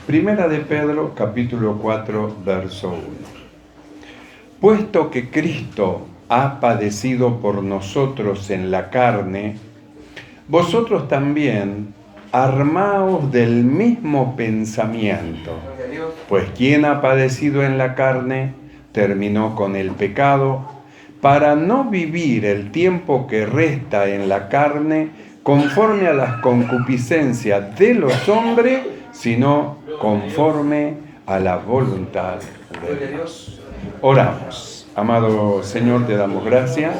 Primera de Pedro, capítulo 4, verso 1. Puesto que Cristo ha padecido por nosotros en la carne, vosotros también armaos del mismo pensamiento. Pues quien ha padecido en la carne, terminó con el pecado, para no vivir el tiempo que resta en la carne conforme a las concupiscencias de los hombres, sino conforme a la voluntad de Dios. Oramos. Amado Señor, te damos gracias.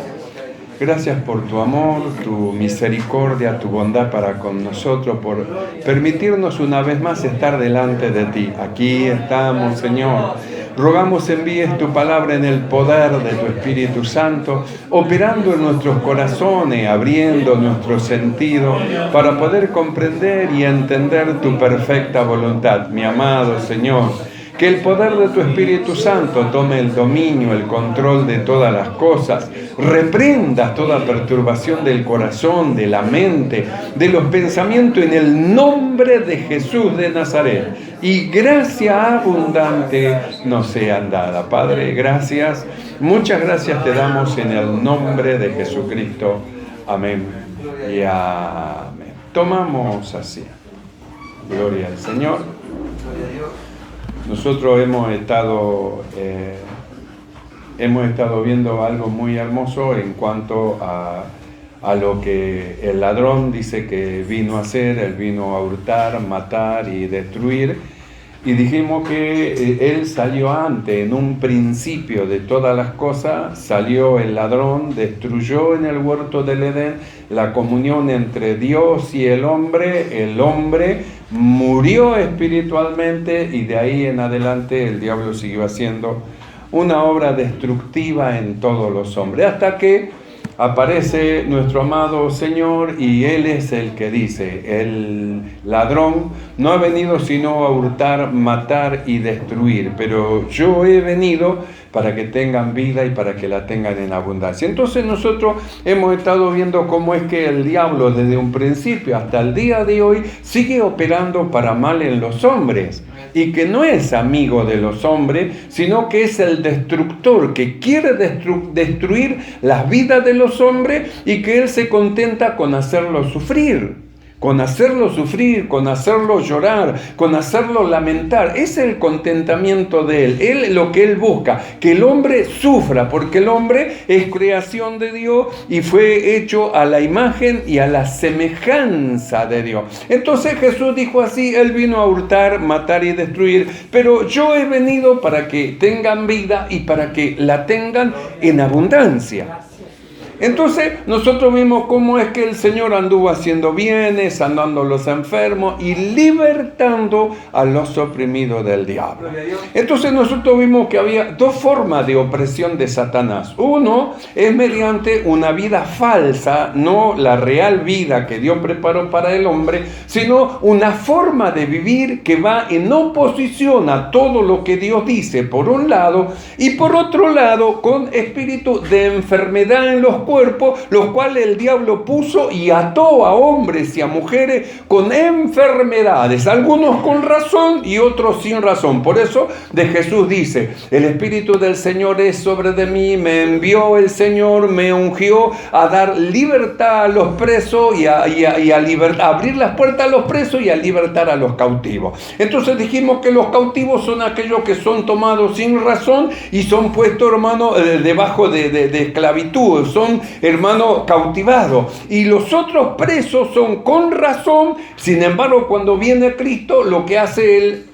Gracias por tu amor, tu misericordia, tu bondad para con nosotros, por permitirnos una vez más estar delante de ti. Aquí estamos, Señor. Rogamos envíes tu palabra en el poder de tu Espíritu Santo, operando en nuestros corazones, abriendo nuestro sentido para poder comprender y entender tu perfecta voluntad. Mi amado Señor, que el poder de tu Espíritu Santo tome el dominio, el control de todas las cosas. Reprenda toda perturbación del corazón, de la mente, de los pensamientos en el nombre de Jesús de Nazaret. Y gracia abundante nos sean dada. Padre, gracias. Muchas gracias te damos en el nombre de Jesucristo. Amén y amén. Tomamos así. Gloria al Señor. Nosotros hemos estado viendo algo muy hermoso en cuanto a lo que el ladrón dice que vino a hacer. Él vino a hurtar, matar y destruir. Y dijimos que él salió antes, en un principio de todas las cosas, salió el ladrón, destruyó en el huerto del Edén la comunión entre Dios y el hombre murió espiritualmente y de ahí en adelante el diablo siguió haciendo una obra destructiva en todos los hombres, hasta que aparece nuestro amado Señor y Él es el que dice: el ladrón no ha venido sino a hurtar, matar y destruir, pero yo he venido para que tengan vida y para que la tengan en abundancia. Entonces nosotros hemos estado viendo cómo es que el diablo desde un principio hasta el día de hoy sigue operando para mal en los hombres, y que no es amigo de los hombres, sino que es el destructor que quiere destruir las vidas de los hombres, y que él se contenta con hacerlos sufrir, con hacerlo llorar, con hacerlo lamentar. Es el contentamiento de él. Él lo que él busca, que el hombre sufra, porque el hombre es creación de Dios y fue hecho a la imagen y a la semejanza de Dios. Entonces Jesús dijo así: Él vino a hurtar, matar y destruir, pero yo he venido para que tengan vida y para que la tengan en abundancia. Entonces nosotros vimos cómo es que el Señor anduvo haciendo bienes, sanando a los enfermos y libertando a los oprimidos del diablo. Entonces nosotros vimos que había dos formas de opresión de Satanás. Uno es mediante una vida falsa, no la real vida que Dios preparó para el hombre, sino una forma de vivir que va en oposición a todo lo que Dios dice, por un lado, y por otro lado con espíritu de enfermedad en los cuerpos, los cuales el diablo puso y ató a hombres y a mujeres con enfermedades, algunos con razón y otros sin razón. Por eso de Jesús dice: el Espíritu del Señor es sobre de mí, me envió el Señor, me ungió a dar libertad a los presos y a abrir las puertas a los presos y a libertar a los cautivos. Entonces dijimos que los cautivos son aquellos que son tomados sin razón y son puestos, hermano, debajo de esclavitud, son, hermano, cautivados. Y los otros presos son con razón. Sin embargo, cuando viene Cristo, lo que hace Él,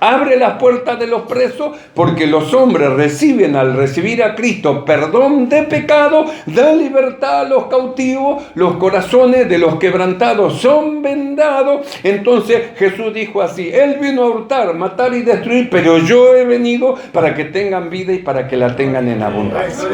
abre las puertas de los presos, porque los hombres reciben, al recibir a Cristo, perdón de pecado, da libertad a los cautivos, los corazones de los quebrantados son vendados. Entonces Jesús dijo así: Él vino a hurtar, matar y destruir, pero yo he venido para que tengan vida y para que la tengan en abundancia.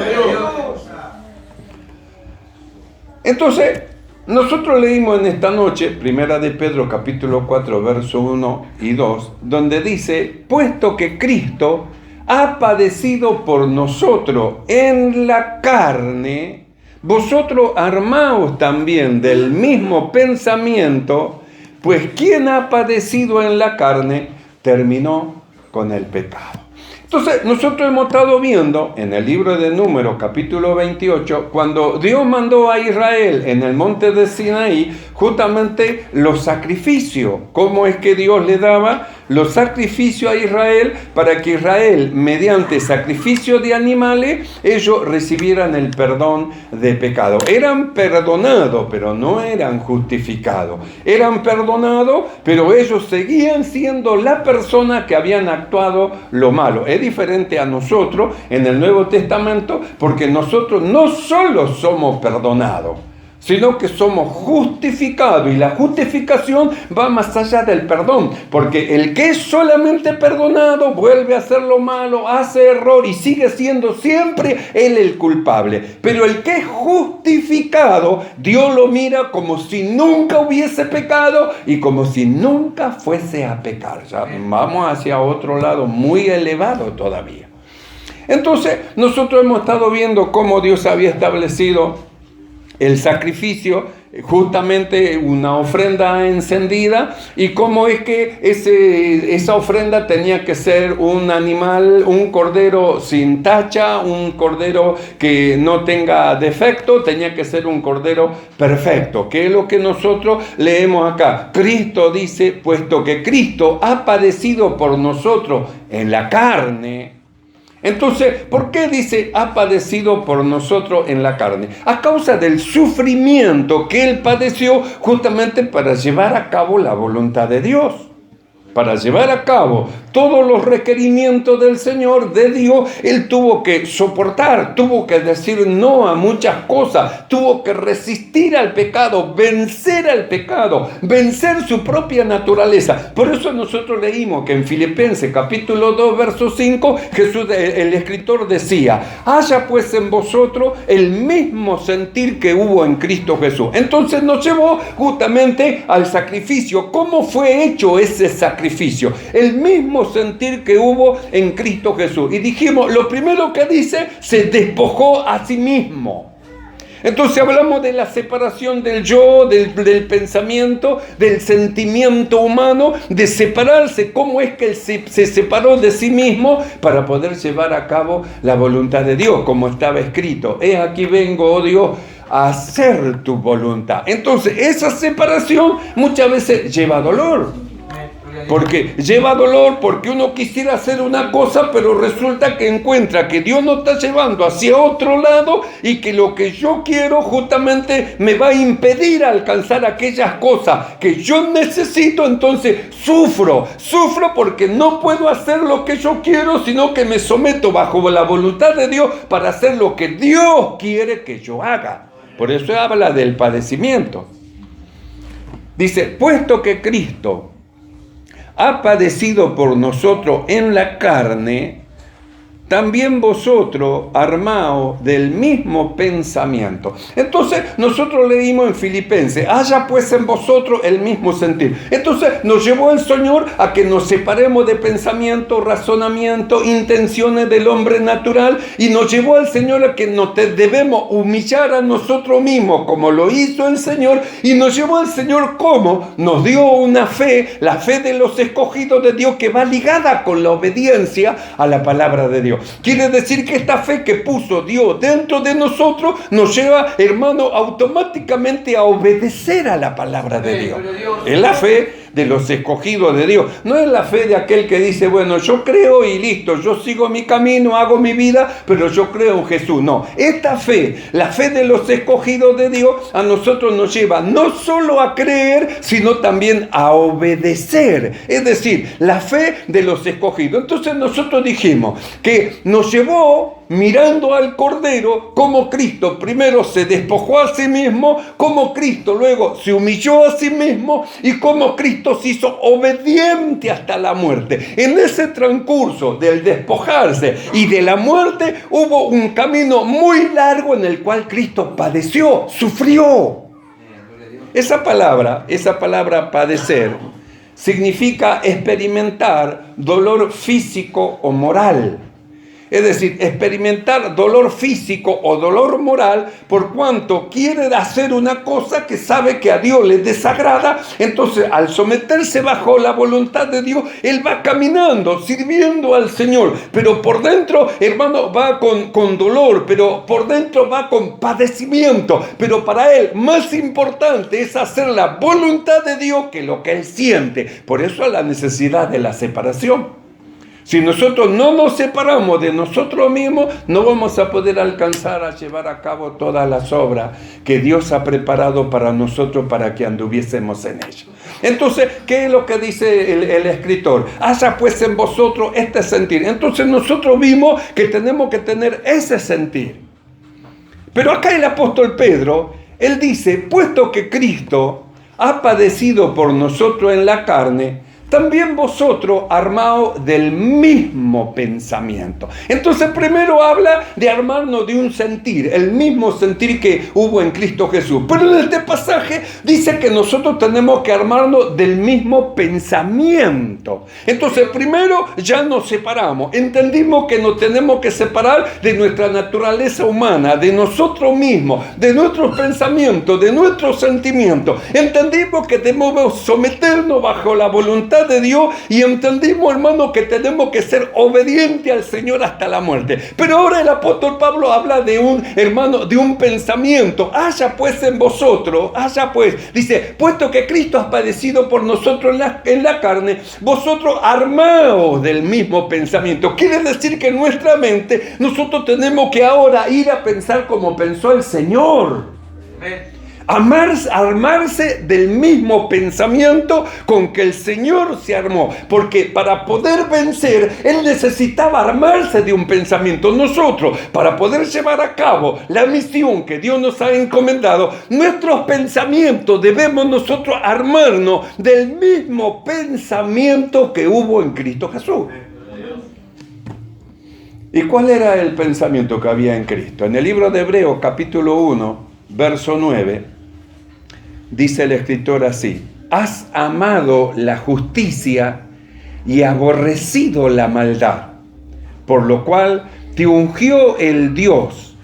Entonces, nosotros leímos en esta noche, Primera de Pedro, capítulo 4, verso 1 y 2, donde dice: puesto que Cristo ha padecido por nosotros en la carne, vosotros armaos también del mismo pensamiento, pues quien ha padecido en la carne, terminó con el pecado. Entonces, nosotros hemos estado viendo en el libro de Números, capítulo 28, cuando Dios mandó a Israel en el monte de Sinaí, justamente los sacrificios. ¿Cómo es que Dios le daba los sacrificios a Israel para que Israel, mediante sacrificio de animales, ellos recibieran el perdón de pecado? Eran perdonados, pero no eran justificados. Eran perdonados, pero ellos seguían siendo la persona que habían actuado lo malo. Es diferente a nosotros en el Nuevo Testamento, porque nosotros no solo somos perdonados, sino que somos justificados, y la justificación va más allá del perdón, porque el que es solamente perdonado vuelve a hacer lo malo, hace error y sigue siendo siempre él el culpable. Pero el que es justificado, Dios lo mira como si nunca hubiese pecado y como si nunca fuese a pecar. Ya vamos hacia otro lado muy elevado todavía. Entonces, nosotros hemos estado viendo cómo Dios había establecido el sacrificio, justamente una ofrenda encendida, y cómo es que esa ofrenda tenía que ser un animal, un cordero sin tacha, un cordero que no tenga defecto, tenía que ser un cordero perfecto, que es lo que nosotros leemos acá. Cristo dice, puesto que Cristo ha padecido por nosotros en la carne. Entonces, ¿por qué dice ha padecido por nosotros en la carne? A causa del sufrimiento que Él padeció justamente para llevar a cabo la voluntad de Dios. Para llevar a cabo todos los requerimientos del Señor, de Dios, Él tuvo que soportar, tuvo que decir no a muchas cosas, tuvo que resistir al pecado, vencer al pecado, vencer su propia naturaleza. Por eso nosotros leímos que en Filipenses capítulo 2, verso 5, Jesús, el escritor decía, haya pues en vosotros el mismo sentir que hubo en Cristo Jesús. Entonces nos llevó justamente al sacrificio. ¿Cómo fue hecho ese sacrificio? El mismo sentir que hubo en Cristo Jesús. Y dijimos, lo primero que dice, se despojó a sí mismo. Entonces hablamos de la separación del yo, del pensamiento, del sentimiento humano, de separarse. ¿Cómo es que él se separó de sí mismo para poder llevar a cabo la voluntad de Dios? Como estaba escrito, he aquí vengo, oh Dios, a hacer tu voluntad. Entonces esa separación muchas veces lleva dolor. Porque lleva dolor, porque uno quisiera hacer una cosa, pero resulta que encuentra que Dios nos está llevando hacia otro lado y que lo que yo quiero justamente me va a impedir alcanzar aquellas cosas que yo necesito. Entonces sufro porque no puedo hacer lo que yo quiero, sino que me someto bajo la voluntad de Dios para hacer lo que Dios quiere que yo haga. Por eso habla del padecimiento. Dice, puesto que Cristo ha padecido por nosotros en la carne, también vosotros armaos del mismo pensamiento. Entonces nosotros leímos en Filipenses, haya pues en vosotros el mismo sentir. Entonces nos llevó el Señor a que nos separemos de pensamiento, razonamiento, intenciones del hombre natural, y nos llevó al Señor a que nos debemos humillar a nosotros mismos como lo hizo el Señor, y nos llevó al Señor como nos dio una fe, la fe de los escogidos de Dios, que va ligada con la obediencia a la palabra de Dios. Quiere decir que esta fe que puso Dios dentro de nosotros nos lleva, hermano, automáticamente a obedecer a la palabra de Dios. Es la fe de los escogidos de Dios. No es la fe de aquel que dice, bueno, yo creo y listo, yo sigo mi camino, hago mi vida, pero yo creo en Jesús. No, esta fe, la fe de los escogidos de Dios, a nosotros nos lleva no solo a creer, sino también a obedecer. Es decir, la fe de los escogidos. Entonces nosotros dijimos que nos llevó mirando al Cordero, como Cristo primero se despojó a sí mismo, como Cristo luego se humilló a sí mismo, y como Cristo se hizo obediente hasta la muerte. En ese transcurso del despojarse y de la muerte hubo un camino muy largo en el cual Cristo padeció, sufrió. Esa palabra padecer significa experimentar dolor físico o moral. Es decir, experimentar dolor físico o dolor moral por cuanto quiere hacer una cosa que sabe que a Dios le desagrada. Entonces, al someterse bajo la voluntad de Dios, él va caminando, sirviendo al Señor. Pero por dentro, hermano, va con dolor, pero por dentro va con padecimiento. Pero para él, más importante es hacer la voluntad de Dios que lo que él siente. Por eso la necesidad de la separación. Si nosotros no nos separamos de nosotros mismos, no vamos a poder alcanzar a llevar a cabo todas las obras que Dios ha preparado para nosotros para que anduviésemos en ellas. Entonces, ¿qué es lo que dice el escritor? Haya pues en vosotros este sentir. Entonces nosotros vimos que tenemos que tener ese sentir. Pero acá el apóstol Pedro, él dice, puesto que Cristo ha padecido por nosotros en la carne, también vosotros armaos del mismo pensamiento. Entonces primero habla de armarnos de un sentir, el mismo sentir que hubo en Cristo Jesús. Pero en este pasaje dice que nosotros tenemos que armarnos del mismo pensamiento. Entonces primero ya nos separamos, entendimos que nos tenemos que separar de nuestra naturaleza humana, de nosotros mismos, de nuestros pensamientos, de nuestros sentimientos. Entendimos que debemos someternos bajo la voluntad de Dios y entendimos, hermano, que tenemos que ser obedientes al Señor hasta la muerte. Pero ahora el apóstol Pablo habla de un pensamiento. Haya pues en vosotros, dice, puesto que Cristo ha padecido por nosotros en la carne, vosotros armaos del mismo pensamiento. Quiere decir que en nuestra mente nosotros tenemos que ahora ir a pensar como pensó el Señor. Amén. Armarse del mismo pensamiento con que el Señor se armó, porque para poder vencer Él necesitaba armarse de un pensamiento. Nosotros, para poder llevar a cabo la misión que Dios nos ha encomendado, nuestros pensamientos debemos nosotros armarnos del mismo pensamiento que hubo en Cristo Jesús. ¿Y cuál era el pensamiento que había en Cristo? En el libro de Hebreos capítulo 1 verso 9 dice el escritor así: has amado la justicia y aborrecido la maldad, por lo cual te ungió el Dios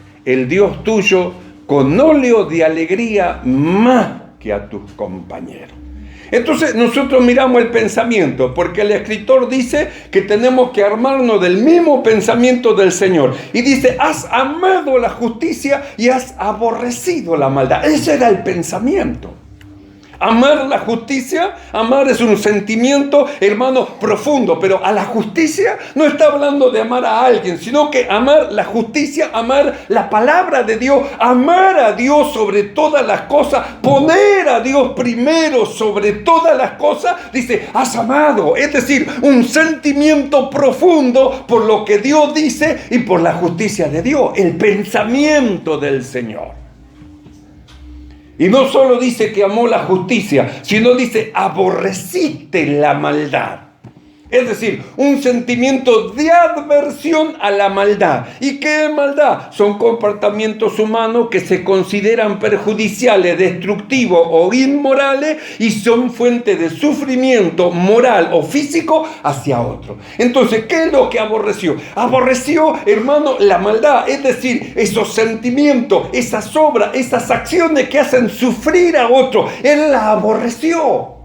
tuyo, con óleo de alegría más que a tus compañeros. Entonces nosotros miramos el pensamiento, porque el escritor dice que tenemos que armarnos del mismo pensamiento del Señor. Y dice, has amado la justicia y has aborrecido la maldad. Ese era el pensamiento. Amar la justicia, amar es un sentimiento, hermano, profundo, pero a la justicia no está hablando de amar a alguien, sino que amar la justicia, amar la palabra de Dios, amar a Dios sobre todas las cosas, poner a Dios primero sobre todas las cosas. Dice, has amado, es decir, un sentimiento profundo por lo que Dios dice y por la justicia de Dios, el pensamiento del Señor. Y no solo dice que amó la justicia, sino dice aborreciste la maldad. Es decir, un sentimiento de aversión a la maldad. ¿Y qué es maldad? Son comportamientos humanos que se consideran perjudiciales, destructivos o inmorales y son fuente de sufrimiento moral o físico hacia otro. Entonces, ¿qué es lo que aborreció? Aborreció, hermano, la maldad. Es decir, esos sentimientos, esas obras, esas acciones que hacen sufrir a otro. Él la aborreció.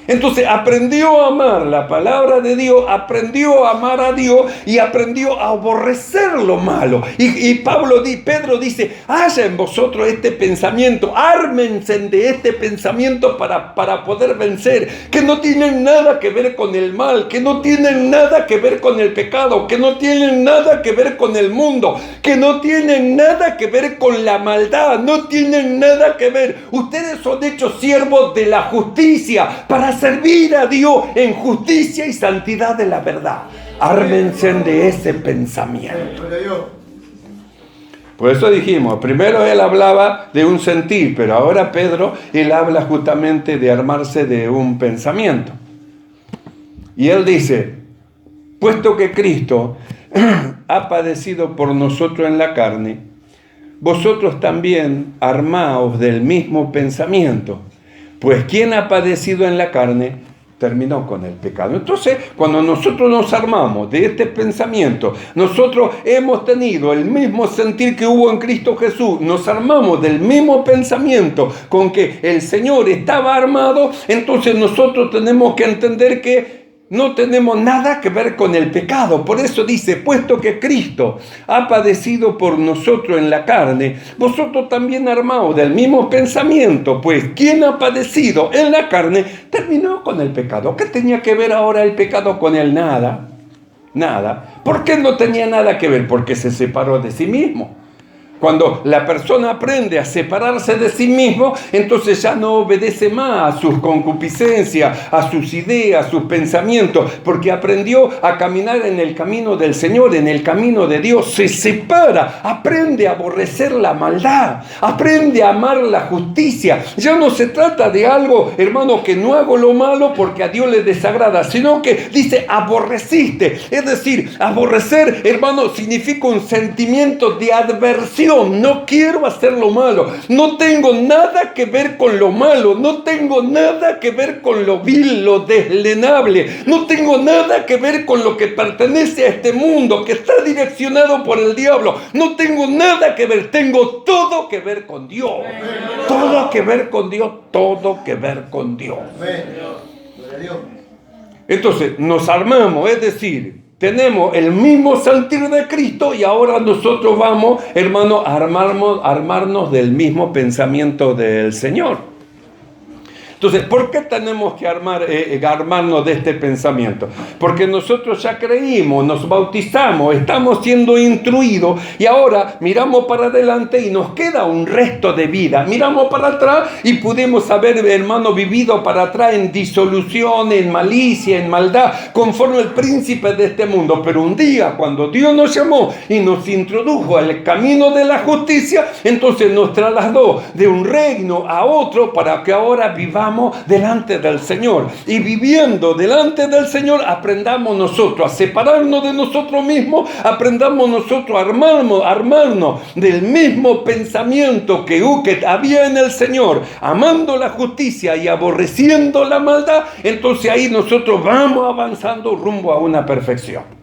Entonces aprendió a amar la palabra de Dios, aprendió a amar a Dios y aprendió a aborrecer lo malo. Y Pedro dice, haya en vosotros este pensamiento, ármense de este pensamiento para poder vencer, que no tienen nada que ver con el mal, que no tienen nada que ver con el pecado, que no tienen nada que ver con el mundo, que no tienen nada que ver con la maldad, no tienen nada que ver. Ustedes son hechos siervos de la justicia para servir a Dios en justicia y santidad de la verdad. Ármense de ese pensamiento. Por eso dijimos, primero él hablaba de un sentir, pero ahora Pedro, él habla justamente de armarse de un pensamiento. Y él dice, puesto que Cristo ha padecido por nosotros en la carne, vosotros también armaos del mismo pensamiento. Pues quien ha padecido en la carne terminó con el pecado. Entonces, cuando nosotros nos armamos de este pensamiento, nosotros hemos tenido el mismo sentir que hubo en Cristo Jesús, nos armamos del mismo pensamiento con que el Señor estaba armado, entonces nosotros tenemos que entender que no tenemos nada que ver con el pecado. Por eso dice, puesto que Cristo ha padecido por nosotros en la carne, vosotros también armaos del mismo pensamiento, pues quien ha padecido en la carne terminó con el pecado. ¿Qué tenía que ver ahora el pecado con él? Nada, nada. ¿Por qué no tenía nada que ver? Porque se separó de sí mismo. Cuando la persona aprende a separarse de sí mismo, entonces ya no obedece más a sus concupiscencias, a sus ideas, a sus pensamientos, porque aprendió a caminar en el camino del Señor, en el camino de Dios. Se separa, aprende a aborrecer la maldad, aprende a amar la justicia. Ya no se trata de algo, hermano, que no hago lo malo porque a Dios le desagrada, sino que dice aborreciste. Es decir, aborrecer, hermano, significa un sentimiento de adversión. No quiero hacer lo malo, no tengo nada que ver con lo malo, no tengo nada que ver con lo vil, lo deslenable, no tengo nada que ver con lo que pertenece a este mundo que está direccionado por el diablo, no tengo nada que ver, tengo todo que ver con Dios, todo que ver con Dios, todo que ver con Dios. Entonces nos armamos, es decir, tenemos el mismo sentir de Cristo y ahora nosotros vamos, hermano, a armarnos del mismo pensamiento del Señor. Entonces, ¿por qué tenemos que armarnos de este pensamiento? Porque nosotros ya creímos, nos bautizamos, estamos siendo instruidos y ahora miramos para adelante y nos queda un resto de vida. Miramos para atrás y pudimos haber, hermano, vivido para atrás en disolución, en malicia, en maldad, conforme el príncipe de este mundo. Pero un día, cuando Dios nos llamó y nos introdujo al camino de la justicia, entonces nos trasladó de un reino a otro para que ahora vivamos delante del Señor, y viviendo delante del Señor aprendamos nosotros a separarnos de nosotros mismos, aprendamos nosotros a armarnos del mismo pensamiento que había en el Señor, amando la justicia y aborreciendo la maldad. Entonces ahí nosotros vamos avanzando rumbo a una perfección.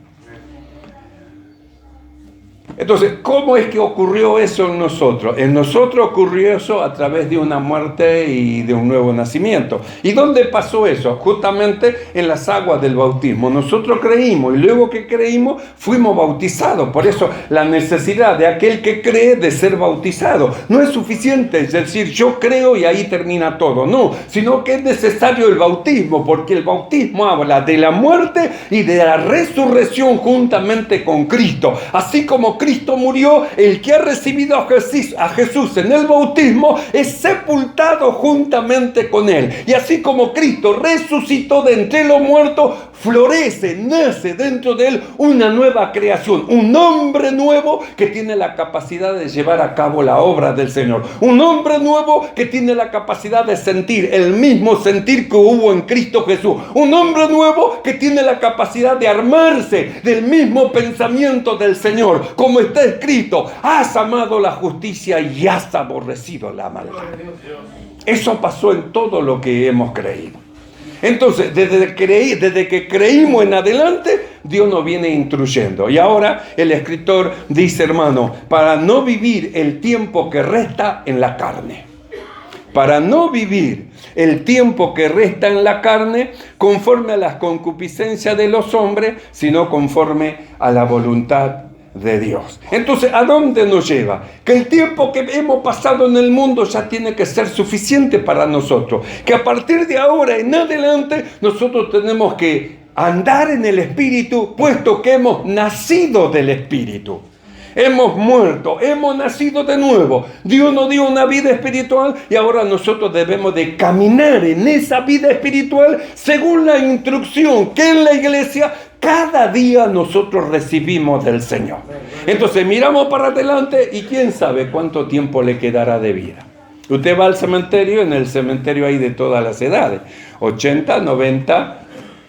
Entonces, ¿cómo es que ocurrió eso en nosotros? En nosotros ocurrió eso a través de una muerte y de un nuevo nacimiento. ¿Y dónde pasó eso? Justamente en las aguas del bautismo. Nosotros creímos y luego que creímos fuimos bautizados. Por eso la necesidad de aquel que cree de ser bautizado. No es suficiente, es decir, yo creo y ahí termina todo. No, sino que es necesario el bautismo, porque el bautismo habla de la muerte y de la resurrección juntamente con Cristo. Así como Cristo murió, el que ha recibido a Jesús en el bautismo es sepultado juntamente con él. Y así como Cristo resucitó de entre los muertos, florece, nace dentro de él una nueva creación, un hombre nuevo que tiene la capacidad de llevar a cabo la obra del Señor, un hombre nuevo que tiene la capacidad de sentir el mismo sentir que hubo en Cristo Jesús, un hombre nuevo que tiene la capacidad de armarse del mismo pensamiento del Señor, como está escrito: has amado la justicia y has aborrecido la maldad. Eso pasó en todo lo que hemos creído. Entonces, desde que creímos en adelante, Dios nos viene instruyendo. Y ahora el escritor dice, hermano, para no vivir el tiempo que resta en la carne. Para no vivir el tiempo que resta en la carne conforme a las concupiscencias de los hombres, sino conforme a la voluntad de Dios. Entonces, ¿a dónde nos lleva? Que el tiempo que hemos pasado en el mundo ya tiene que ser suficiente para nosotros. Que a partir de ahora en adelante nosotros tenemos que andar en el Espíritu, puesto que hemos nacido del Espíritu. Hemos muerto, hemos nacido de nuevo. Dios nos dio una vida espiritual y ahora nosotros debemos de caminar en esa vida espiritual según la instrucción que en la iglesia cada día nosotros recibimos del Señor. Entonces miramos para adelante y quién sabe cuánto tiempo le quedará de vida. Usted va al cementerio, en el cementerio hay de todas las edades, 80, 90,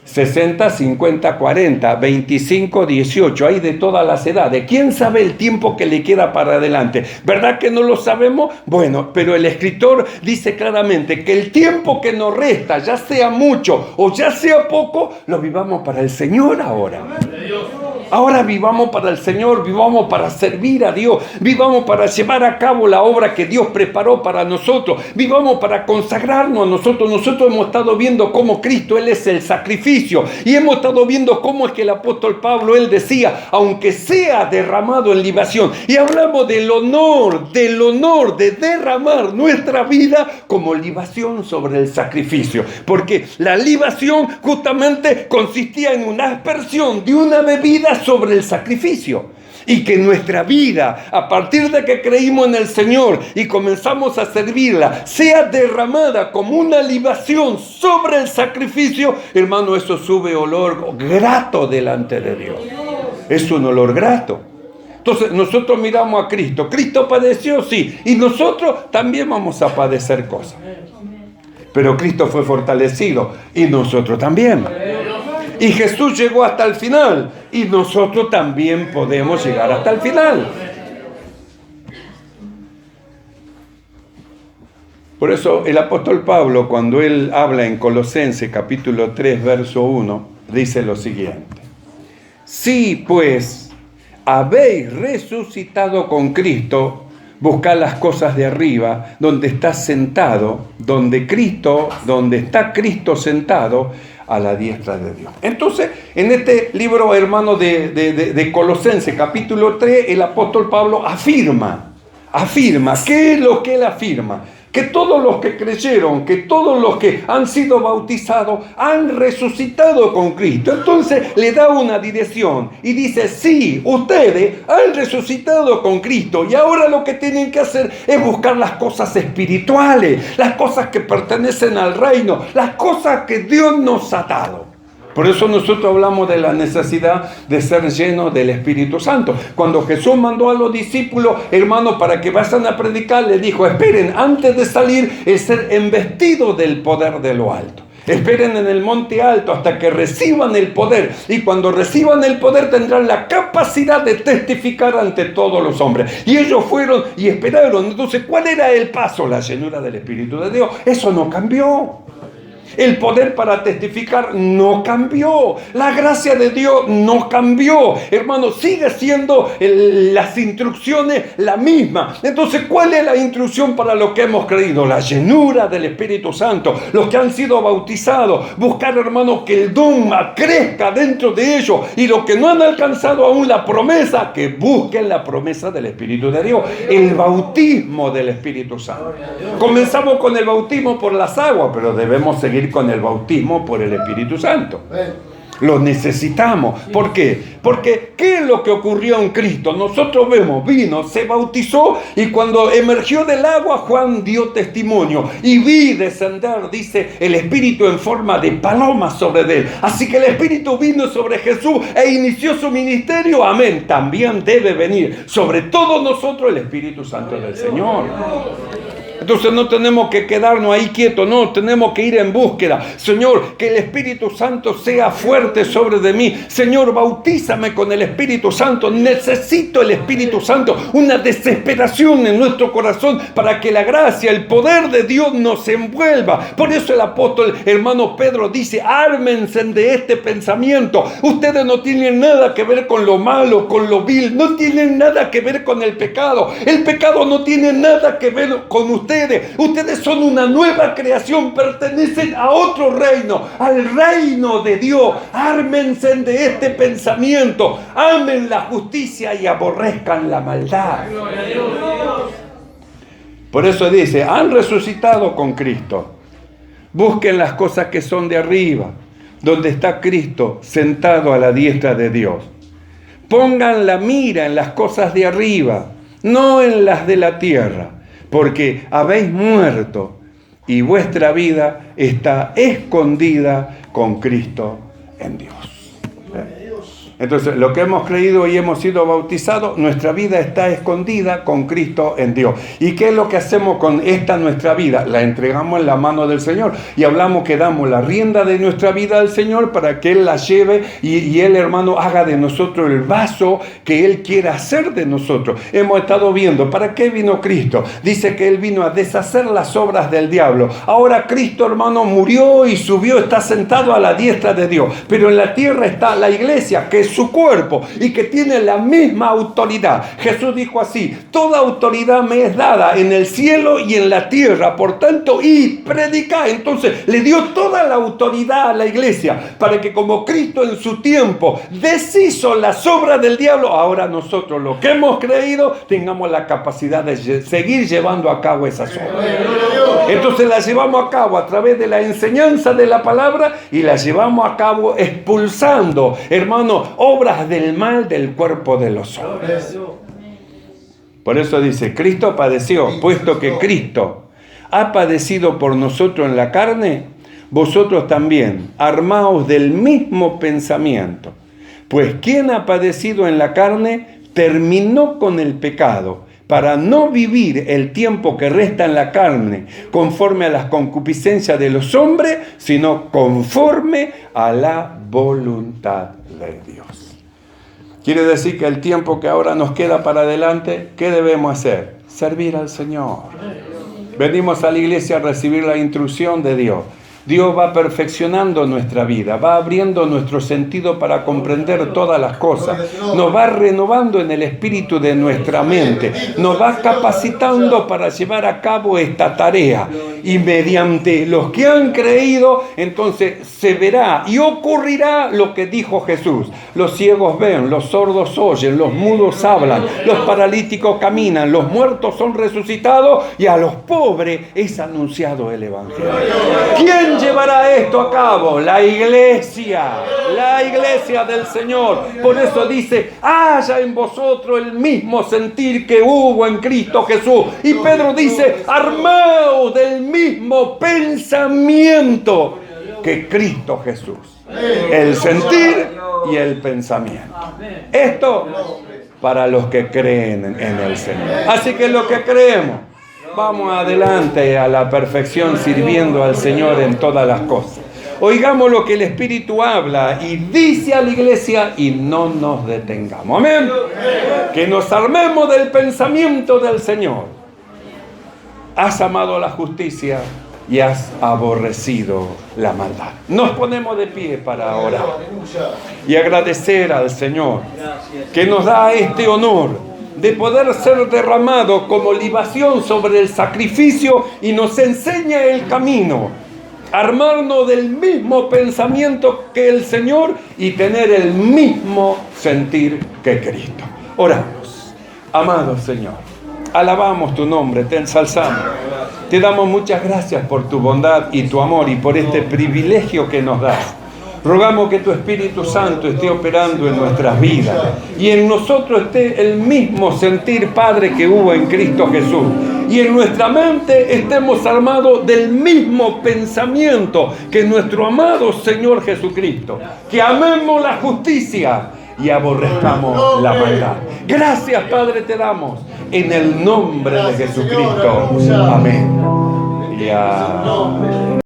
60, 50, 40, 25, 18, hay de todas las edades. ¿Quién sabe el tiempo que le queda para adelante? ¿Verdad que no lo sabemos? Bueno, pero el escritor dice claramente que el tiempo que nos resta, ya sea mucho o ya sea poco, lo vivamos para el Señor ahora. Ahora vivamos para el Señor, vivamos para servir a Dios, vivamos para llevar a cabo la obra que Dios preparó para nosotros, vivamos para consagrarnos a nosotros. Nosotros hemos estado viendo cómo Cristo, Él es el sacrificio, y hemos estado viendo cómo es que el apóstol Pablo, él decía, aunque sea derramado en libación, y hablamos del honor de derramar nuestra vida como libación sobre el sacrificio, porque la libación justamente consistía en una aspersión de una bebida sobre el sacrificio, y que nuestra vida, a partir de que creímos en el Señor y comenzamos a servirla, sea derramada como una libación sobre el sacrificio. Hermano, eso sube olor grato delante de Dios. Es un olor grato. Entonces nosotros miramos a Cristo. Cristo padeció, sí, y nosotros también vamos a padecer cosas. Pero Cristo fue fortalecido y nosotros también. Y Jesús llegó hasta el final, y nosotros también podemos llegar hasta el final. Por eso el apóstol Pablo, cuando él habla en Colosenses capítulo 3, verso 1, dice lo siguiente: si pues habéis resucitado con Cristo, buscad las cosas de arriba, donde está sentado, donde está Cristo sentado a la diestra de Dios. Entonces, en este libro, hermano, de Colosenses, capítulo 3, el apóstol Pablo afirma, ¿qué es lo que él afirma? Que todos los que creyeron, que todos los que han sido bautizados, han resucitado con Cristo. Entonces le da una dirección y dice, sí, ustedes han resucitado con Cristo, y ahora lo que tienen que hacer es buscar las cosas espirituales, las cosas que pertenecen al reino, las cosas que Dios nos ha dado. Por eso nosotros hablamos de la necesidad de ser llenos del Espíritu Santo. Cuando Jesús mandó a los discípulos, hermanos, para que vayan a predicar, les dijo, esperen antes de salir el ser embestidos del poder de lo alto. Esperen en el monte alto hasta que reciban el poder, y cuando reciban el poder tendrán la capacidad de testificar ante todos los hombres. Y ellos fueron y esperaron. Entonces, ¿cuál era el paso? La llenura del Espíritu de Dios. Eso no cambió. El poder para testificar no cambió. La gracia de Dios no cambió. Hermano, sigue siendo las instrucciones la misma. Entonces, ¿cuál es la instrucción para los que hemos creído? La llenura del Espíritu Santo. Los que han sido bautizados, buscar, hermano, que el don crezca dentro de ellos. Y los que no han alcanzado aún la promesa, que busquen la promesa del Espíritu de Dios. El bautismo del Espíritu Santo. Comenzamos con el bautismo por las aguas, pero debemos seguir con el bautismo por el Espíritu Santo. Lo necesitamos. ¿Por qué? Porque ¿qué es lo que ocurrió en Cristo? Nosotros vemos, vino, se bautizó, y cuando emergió del agua, Juan dio testimonio, y vi descender, dice, el Espíritu en forma de paloma sobre él. Así que el Espíritu vino sobre Jesús e inició su ministerio. Amén. También debe venir sobre todos nosotros el Espíritu Santo del Señor. Entonces no tenemos que quedarnos ahí quietos, no, tenemos que ir en búsqueda. Señor, que el Espíritu Santo sea fuerte sobre de mí. Señor, bautízame con el Espíritu Santo. Necesito el Espíritu Santo, una desesperación en nuestro corazón para que la gracia, el poder de Dios nos envuelva. Por eso el apóstol, hermano Pedro, dice, ármense de este pensamiento. Ustedes no tienen nada que ver con lo malo, con lo vil, no tienen nada que ver con el pecado. El pecado no tiene nada que ver con ustedes. Ustedes son una nueva creación, pertenecen a otro reino, al reino de Dios. Ármense de este pensamiento, amen la justicia y aborrezcan la maldad. Por eso dice, han resucitado con Cristo. Busquen las cosas que son de arriba, donde está Cristo sentado a la diestra de Dios. Pongan la mira en las cosas de arriba, no en las de la tierra, porque habéis muerto y vuestra vida está escondida con Cristo en Dios. Entonces, lo que hemos creído y hemos sido bautizados, nuestra vida está escondida con Cristo en Dios. ¿Y qué es lo que hacemos con esta nuestra vida? La entregamos en la mano del Señor y hablamos que damos la rienda de nuestra vida al Señor para que Él la lleve y Él, hermano, haga de nosotros el vaso que Él quiere hacer de nosotros. Hemos estado viendo, ¿para qué vino Cristo? Dice que Él vino a deshacer las obras del diablo. Ahora Cristo, hermano, murió y subió, está sentado a la diestra de Dios. Pero en la tierra está la iglesia, que es su cuerpo y que tiene la misma autoridad. Jesús dijo así: toda autoridad me es dada en el cielo y en la tierra, por tanto, y predicar. Entonces le dio toda la autoridad a la iglesia para que, como Cristo en su tiempo deshizo las obras del diablo, ahora nosotros, los que hemos creído, tengamos la capacidad de seguir llevando a cabo esas obras. Entonces las llevamos a cabo a través de la enseñanza de la palabra y las llevamos a cabo expulsando, hermano, obras del mal del cuerpo de los hombres. Por eso dice: Cristo padeció, puesto que Cristo ha padecido por nosotros en la carne, vosotros también armaos del mismo pensamiento. Pues quien ha padecido en la carne terminó con el pecado, para no vivir el tiempo que resta en la carne conforme a las concupiscencias de los hombres, sino conforme a la voluntad de Dios. Quiere decir que el tiempo que ahora nos queda para adelante, ¿qué debemos hacer? Servir al Señor. Venimos a la iglesia a recibir la instrucción de Dios. Dios va perfeccionando nuestra vida, va abriendo nuestro sentido para comprender todas las cosas, nos va renovando en el espíritu de nuestra mente, nos va capacitando para llevar a cabo esta tarea. Y mediante los que han creído, entonces se verá y ocurrirá lo que dijo Jesús: los ciegos ven, los sordos oyen, los mudos hablan, los paralíticos caminan, los muertos son resucitados y a los pobres es anunciado el evangelio. ¿Quién llevará esto a cabo? La iglesia del Señor. Por eso dice: haya en vosotros el mismo sentir que hubo en Cristo Jesús. Y Pedro dice: armaos del mismo pensamiento que Cristo Jesús. El sentir y el pensamiento. Esto para los que creen en el Señor. Así que los que creemos, vamos adelante a la perfección, sirviendo al Señor en todas las cosas. Oigamos lo que el Espíritu habla y dice a la iglesia y no nos detengamos. Amén. Que nos armemos del pensamiento del Señor. Has amado la justicia y has aborrecido la maldad. Nos ponemos de pie para orar y agradecer al Señor que nos da este honor de poder ser derramado como libación sobre el sacrificio y nos enseña el camino. Armarnos del mismo pensamiento que el Señor y tener el mismo sentir que Cristo. Oramos. Amado Señor, alabamos tu nombre, te ensalzamos. Te damos muchas gracias por tu bondad y tu amor y por este privilegio que nos das. Rogamos que tu Espíritu Santo esté operando en nuestras vidas y en nosotros esté el mismo sentir, Padre, que hubo en Cristo Jesús. Y en nuestra mente estemos armados del mismo pensamiento que nuestro amado Señor Jesucristo. Que amemos la justicia y aborrezcamos la maldad. Gracias, Padre, te damos en el nombre de Jesucristo. Amén. Y amén.